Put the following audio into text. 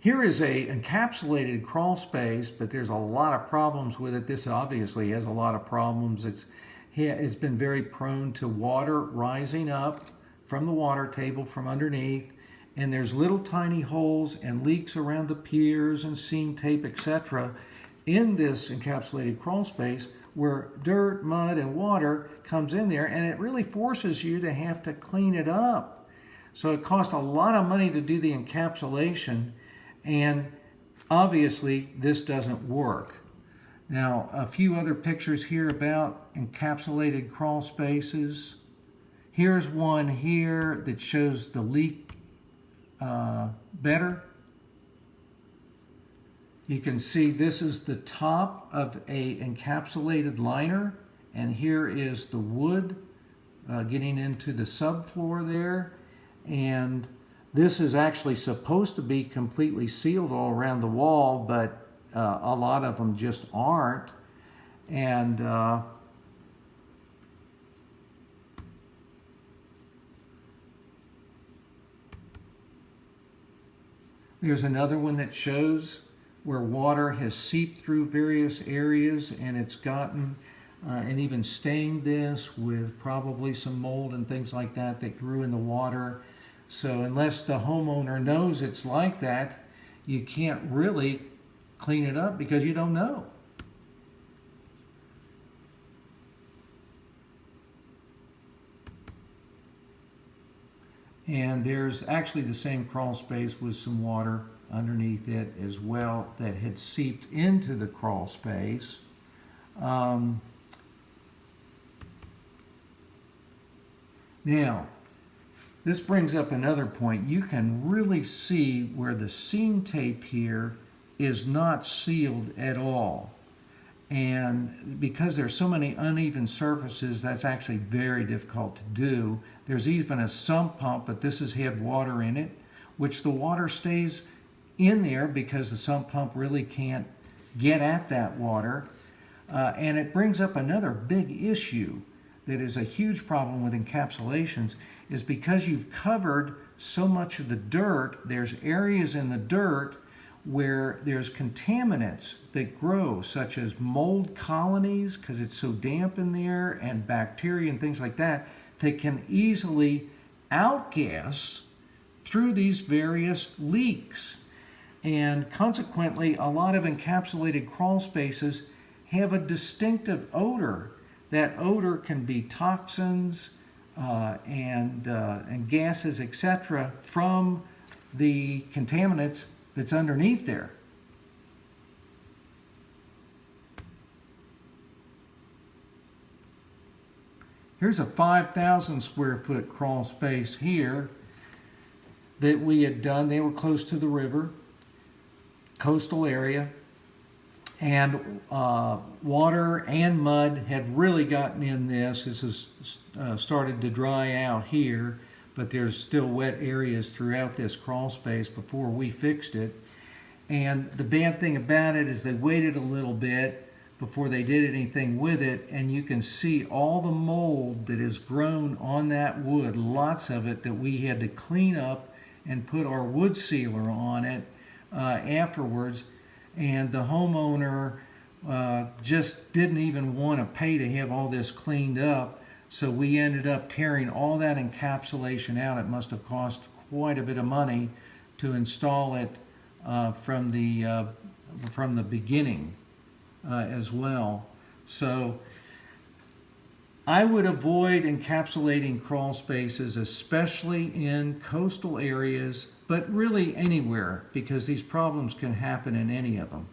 Here is a encapsulated crawl space, but there's a lot of problems with it. This obviously has a lot of problems. It's been very prone to water rising up from the water table from underneath, and there's little tiny holes and leaks around the piers and seam tape, etc. in this encapsulated crawl space where dirt, mud, and water comes in there, and it really forces you to have to clean it up. So it costs a lot of money to do the encapsulation, and obviously this doesn't work. Now, a few other pictures here about encapsulated crawl spaces. Here's one here that shows the leak better. You can see this is the top of a encapsulated liner, and here is the wood getting into the subfloor there. And this is actually supposed to be completely sealed all around the wall, but a lot of them just aren't. And there's another one that shows where water has seeped through various areas, and it's gotten and even stained this with probably some mold and things like that that grew in the water. So unless the homeowner knows it's like that, you can't really clean it up because you don't know. And there's actually the same crawl space with some water underneath it as well that had seeped into the crawl space. Now, this brings up another point. You can really see where the seam tape here is not sealed at all. And because there's so many uneven surfaces, that's actually very difficult to do. There's even a sump pump, but this has had water in it, which the water stays in there because the sump pump really can't get at that water. And it brings up another big issue that is a huge problem with encapsulations, is because you've covered so much of the dirt, there's areas in the dirt where there's contaminants that grow, such as mold colonies, because it's so damp in there, and bacteria and things like that, that can easily outgas through these various leaks. And consequently, a lot of encapsulated crawl spaces have a distinctive odor. That odor can be toxins and gases, etc., from the contaminants that's underneath there. Here's a 5,000 square foot crawl space here that we had done. They were close to the river, coastal area, and water and mud had really gotten in this. This has started to dry out here, but there's still wet areas throughout this crawl space before we fixed it. And the bad thing about it is they waited a little bit before they did anything with it, and you can see all the mold that has grown on that wood, lots of it, that we had to clean up and put our wood sealer on it afterwards. And the homeowner just didn't even want to pay to have all this cleaned up. So we ended up tearing all that encapsulation out. It must have cost quite a bit of money to install it from the beginning as well. So I would avoid encapsulating crawl spaces, especially in coastal areas, but really anywhere, because these problems can happen in any of them.